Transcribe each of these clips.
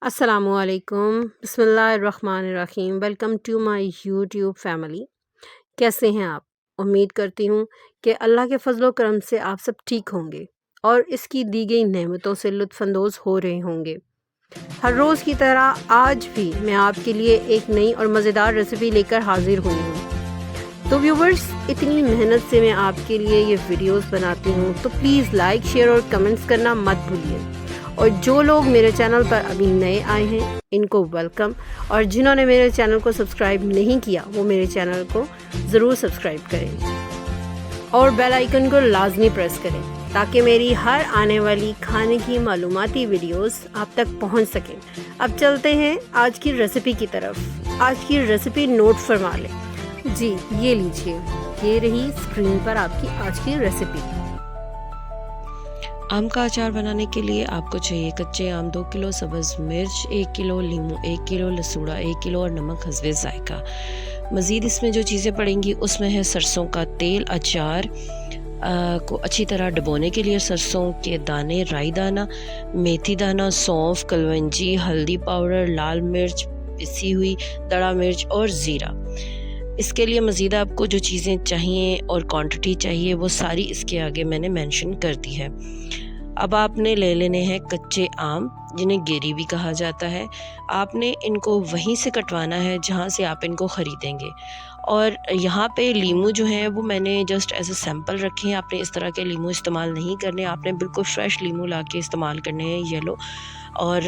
अस्सलामुअलैकुम बिस्मिल्लाहिर्रहमानिर्रहीम। Welcome to my YouTube family. कैसे हैं आप? उम्मीद करती हूँ कि अल्लाह के फजलो करम से आप सब ठीक होंगे और इसकी दी गई नेमतों से लुत्फ़अंदोज़ हो रहे होंगे। हर रोज़ की तरह आज भी मैं आपके लिए एक नई और मज़ेदार रेसिपी लेकर हाजिर हुई हूँ। तो व्यूवर्स, इतनी मेहनत से मैं आपके लिए ये वीडियोस बनाती हूँ, तो प्लीज़ लाइक, शेयर और कमेंट्स करना मत भूलिए। और जो लोग मेरे चैनल पर अभी नए आए हैं, इनको वेलकम, और जिन्होंने मेरे चैनल को सब्सक्राइब नहीं किया वो मेरे चैनल को ज़रूर सब्सक्राइब करें और बेल आइकन को लाजमी प्रेस करें ताकि मेरी हर आने वाली खाने की मालूमाती वीडियोस आप तक पहुंच सकें। अब चलते हैं आज की रेसिपी की तरफ। आज की रेसिपी नोट फरमा लें जी, ये लीजिए, ये रही स्क्रीन पर आपकी आज की रेसिपी। आम का अचार बनाने के लिए आपको चाहिए कच्चे आम 2 किलो, सब्ज़ मिर्च 1 किलो, नींबू 1 किलो, लसूड़ा 1 किलो और नमक हस्बे ज़ायका। मज़ीद इसमें जो चीज़ें पड़ेंगी उसमें है सरसों का तेल, अचार को अच्छी तरह डुबोने के लिए सरसों के दाने, राई दाना, मेथी दाना, सौंफ, कलवंजी, हल्दी पाउडर, लाल मिर्च पिसी हुई, दड़ा मिर्च और ज़ीरा। इसके लिए मज़ीद आपको जो चीज़ें चाहिए और क्वांटिटी चाहिए वो सारी इसके आगे मैंने मेंशन कर दी है। अब आपने ले लेने हैं कच्चे आम, जिन्हें गेरी भी कहा जाता है। आपने इनको वहीं से कटवाना है जहाँ से आप इनको ख़रीदेंगे। और यहाँ पे लीमू जो हैं वो मैंने जस्ट एज ए सैम्पल रखे हैं। आपने इस तरह के लीमू इस्तेमाल नहीं करने, आपने बिल्कुल फ्रेश लीमू ला के इस्तेमाल करने हैं, येलो। और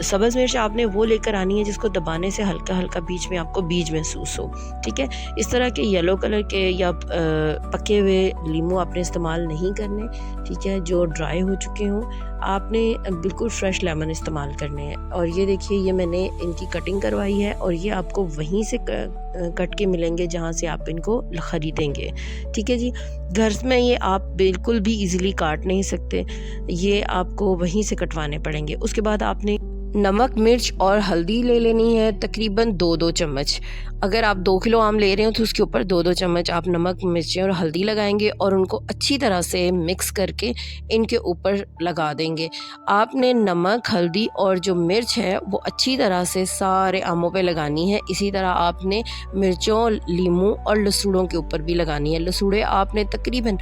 सब्ज़ मिर्च आपने वो लेकर आनी है जिसको दबाने से हल्का हल्का बीच में आपको बीज महसूस हो, ठीक है। इस तरह के येलो कलर के या पके हुए लीमू आपने इस्तेमाल नहीं करने, ठीक है, जो ड्राई हो चुके हों। आपने बिल्कुल फ्रेश लेमन इस्तेमाल करने हैं। और ये देखिए, ये मैंने इनकी कटिंग करवाई है और ये आपको वहीं से कट के मिलेंगे जहाँ से आप इनको ख़रीदेंगे, ठीक है जी। घर में ये आप बिल्कुल भी इजीली काट नहीं सकते, ये आपको वहीं से कटवाने पड़ेंगे। उसके बाद आपने नमक, मिर्च और हल्दी ले लेनी है, तकरीबन 2-2 चम्मच। अगर आप 2 किलो आम ले रहे हो तो उसके ऊपर 2-2 चम्मच आप नमक, मिर्ची और हल्दी लगाएंगे और उनको अच्छी तरह से मिक्स करके इनके ऊपर लगा देंगे। आपने नमक, हल्दी और जो मिर्च है वो अच्छी तरह से सारे आमों पे लगानी है। इसी तरह आपने मिर्चों, लीमू और लसूड़ों के ऊपर भी लगानी है। लसूड़े आपने तकरीबन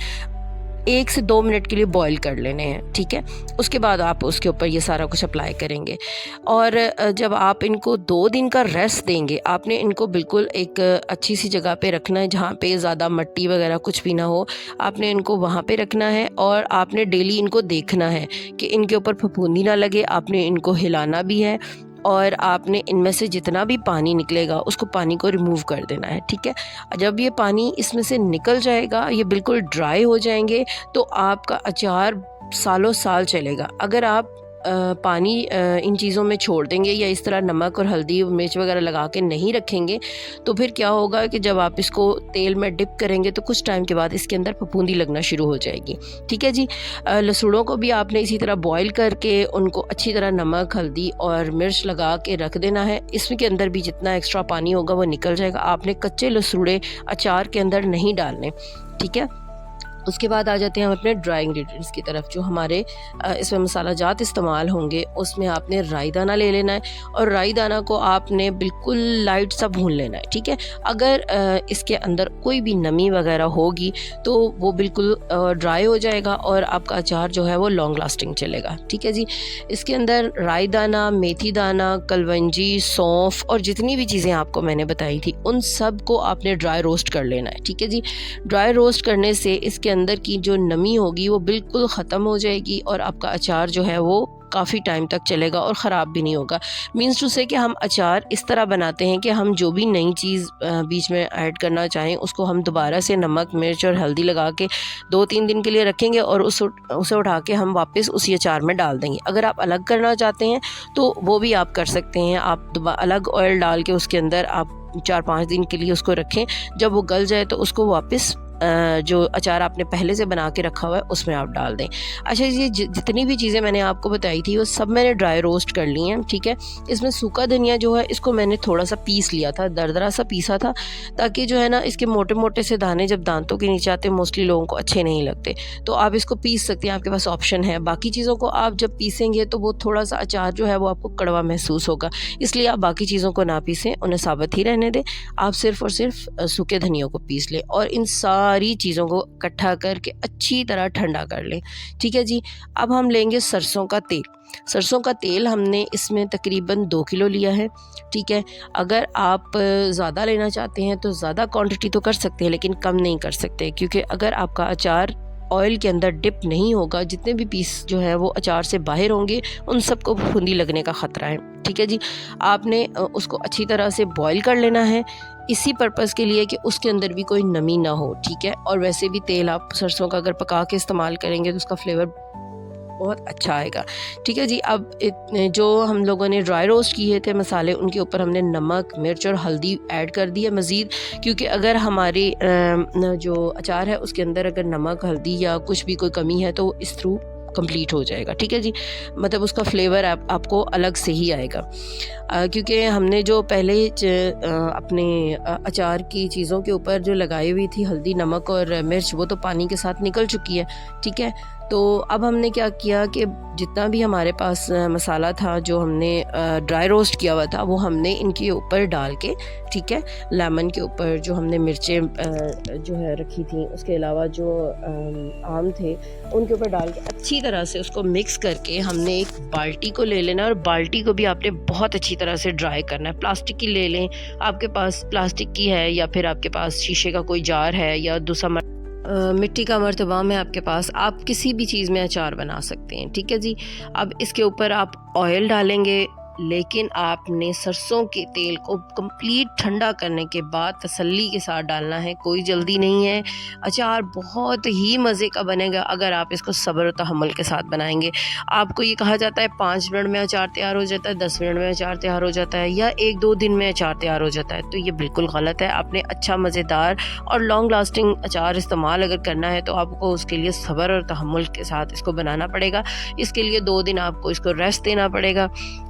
1 से 2 मिनट के लिए बॉईल कर लेने हैं, ठीक है। उसके बाद आप उसके ऊपर ये सारा कुछ अप्लाई करेंगे। और जब आप इनको 2 दिन का रेस्ट देंगे, आपने इनको बिल्कुल एक अच्छी सी जगह पे रखना है जहाँ पे ज़्यादा मिट्टी वगैरह कुछ भी ना हो। आपने इनको वहाँ पे रखना है और आपने डेली इनको देखना है कि इनके ऊपर फफूंदी ना लगे। आपने इनको हिलाना भी है और आपने इनमें से जितना भी पानी निकलेगा उसको पानी को रिमूव कर देना है, ठीक है। जब ये पानी इसमें से निकल जाएगा, ये बिल्कुल ड्राई हो जाएंगे, तो आपका अचार सालों साल चलेगा। अगर आप पानी इन चीज़ों में छोड़ देंगे या इस तरह नमक और हल्दी मिर्च वगैरह लगा के नहीं रखेंगे, तो फिर क्या होगा कि जब आप इसको तेल में डिप करेंगे तो कुछ टाइम के बाद इसके अंदर फफूंदी लगना शुरू हो जाएगी, ठीक है जी। लसूड़ों को भी आपने इसी तरह बॉईल करके उनको अच्छी तरह नमक, हल्दी और मिर्च लगा के रख देना है। इसके अंदर भी जितना एक्स्ट्रा पानी होगा वो निकल जाएगा। आपने कच्चे लसूड़े अचार के अंदर नहीं डालने, ठीक है। उसके बाद आ जाते हैं हम अपने ड्राई इंग्रेडिएंट्स की तरफ। जो हमारे इसमें मसाला जात इस्तेमाल होंगे, उसमें आपने राई दाना ले लेना है और राई दाना को आपने बिल्कुल लाइट सा भून लेना है, ठीक है। अगर इसके अंदर कोई भी नमी वगैरह होगी तो वो बिल्कुल ड्राई हो जाएगा और आपका अचार जो है वो लॉन्ग लास्टिंग चलेगा, ठीक है जी। इसके अंदर राई दाना, मेथी दाना, कलवंजी, सौंफ और जितनी भी चीज़ें आपको मैंने बताई थी उन सब को आपने ड्राई रोस्ट कर लेना है, ठीक है जी। ड्राई रोस्ट करने से इसके अंदर की जो नमी होगी वो बिल्कुल ख़त्म हो जाएगी और आपका अचार जो है वो काफ़ी टाइम तक चलेगा और ख़राब भी नहीं होगा। मीन्स टू से कि हम अचार इस तरह बनाते हैं कि हम जो भी नई चीज़ बीच में ऐड करना चाहें उसको हम दोबारा से नमक, मिर्च और हल्दी लगा के 2-3 दिन के लिए रखेंगे और उसे उठा के हम वापस उसी अचार में डाल देंगे। अगर आप अलग करना चाहते हैं तो वो भी आप कर सकते हैं। आप अलग ऑयल डाल के उसके अंदर आप 4-5 दिन के लिए उसको रखें। जब वो गल जाए तो उसको वापस जो अचार आपने पहले से बना के रखा हुआ है उसमें आप डाल दें। अच्छा, ये जितनी भी चीज़ें मैंने आपको बताई थी वो सब मैंने ड्राई रोस्ट कर ली हैं, ठीक है। इसमें सूखा धनिया जो है इसको मैंने थोड़ा सा पीस लिया था, दरदरा सा पीसा था, ताकि जो है ना इसके मोटे मोटे से दाने जब दांतों के नीचे आते मोस्टली लोगों को अच्छे नहीं लगते, तो आप इसको पीस सकते हैं, आपके पास ऑप्शन है। बाकी चीज़ों को आप जब पीसेंगे तो वो थोड़ा सा अचार जो है वो आपको कड़वा महसूस होगा, इसलिए आप बाकी चीज़ों को ना पीसें, उन्हें साबुत ही रहने दें। आप सिर्फ़ और सिर्फ सूखे धनिया को पीस लें और इन सारी चीज़ों को इकट्ठा करके अच्छी तरह ठंडा कर लें, ठीक है जी। अब हम लेंगे सरसों का तेल। सरसों का तेल हमने इसमें तकरीबन 2 किलो लिया है, ठीक है। अगर आप ज़्यादा लेना चाहते हैं तो ज़्यादा क्वांटिटी तो कर सकते हैं, लेकिन कम नहीं कर सकते, क्योंकि अगर आपका अचार ऑयल के अंदर डिप नहीं होगा, जितने भी पीस जो है वो अचार से बाहर होंगे उन सबको फुंदी लगने का ख़तरा है, ठीक है जी। आपने उसको अच्छी तरह से बॉईल कर लेना है, इसी पर्पज़ के लिए कि उसके अंदर भी कोई नमी ना हो, ठीक है। और वैसे भी तेल आप सरसों का अगर पका के इस्तेमाल करेंगे तो उसका फ्लेवर बहुत अच्छा आएगा, ठीक है जी। अब जो हम लोगों ने ड्राई रोस्ट किए थे मसाले, उनके ऊपर हमने नमक, मिर्च और हल्दी ऐड कर दी है मज़ीद, क्योंकि अगर हमारे जो अचार है उसके अंदर अगर नमक, हल्दी या कुछ भी कोई कमी है तो इस थ्रू कंप्लीट हो जाएगा, ठीक है जी। मतलब उसका फ्लेवर आपको अलग से ही आएगा, क्योंकि हमने जो पहले अपने अचार की चीज़ों के ऊपर जो लगाई हुई थी हल्दी, नमक और मिर्च, वो तो पानी के साथ निकल चुकी है, ठीक है। तो अब हमने क्या किया कि जितना भी हमारे पास मसाला था जो हमने ड्राई रोस्ट किया हुआ था वो हमने इनके ऊपर डाल के, ठीक है, लेमन के ऊपर जो हमने मिर्चें जो है रखी थी, उसके अलावा जो आम थे उनके ऊपर डाल के अच्छी तरह से उसको मिक्स करके हमने एक बाल्टी को ले लेना, और बाल्टी को भी आपने बहुत अच्छी तरह से ड्राई करना है। प्लास्टिक की ले लें, आपके पास प्लास्टिक की है या फिर आपके पास शीशे का कोई जार है या दूसरा मिट्टी का मर्तबा में आपके पास, आप किसी भी चीज़ में अचार बना सकते हैं, ठीक है जी। अब इसके ऊपर आप ऑयल डालेंगे, लेकिन आपने सरसों के तेल को कंप्लीट ठंडा करने के बाद तसल्ली के साथ डालना है, कोई जल्दी नहीं है। अचार बहुत ही मज़े का बनेगा अगर आप इसको सब्र और तहम्मुल के साथ बनाएंगे। आपको ये कहा जाता है 5 मिनट में अचार तैयार हो जाता है, 10 मिनट में अचार तैयार हो जाता है, या 1-2 दिन में अचार तैयार हो जाता है, तो ये बिल्कुल गलत है। आपने अच्छा मज़ेदार और लॉन्ग लास्टिंग अचार इस्तेमाल अगर करना है तो आपको उसके लिए सब्र और तहम्मुल के साथ इसको बनाना पड़ेगा। इसके लिए 2 दिन आपको इसको रेस्ट देना पड़ेगा,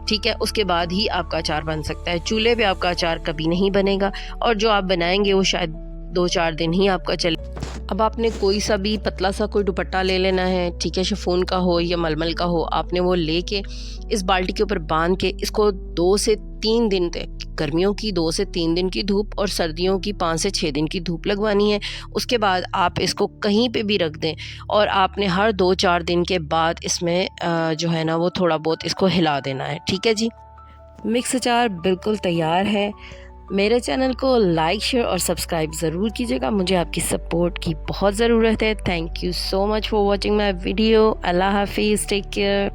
ठीक है। उसके बाद ही आपका अचार बन सकता है। चूल्हे पे आपका अचार कभी नहीं बनेगा, और जो आप बनाएंगे वो शायद 2-4 दिन ही आपका चले। अब आपने कोई सा भी पतला सा कोई दुपट्टा ले लेना है, ठीक है, शिफॉन का हो या मलमल का हो, आपने वो लेके इस बाल्टी के ऊपर बांध के इसको 2 से 3 दिन तक, गर्मियों की 2 से 3 दिन की धूप और सर्दियों की 5 से 6 दिन की धूप लगवानी है। उसके बाद आप इसको कहीं पे भी रख दें, और आपने हर 2-4 दिन के बाद इसमें जो है ना वो थोड़ा बहुत इसको हिला देना है, ठीक है जी। मिक्स अचार बिल्कुल तैयार है। मेरे चैनल को लाइक, शेयर और सब्सक्राइब ज़रूर कीजिएगा, मुझे आपकी सपोर्ट की बहुत ज़रूरत है। Thank you so much for watching my video. अल्लाह हाफिज़, टेक केयर।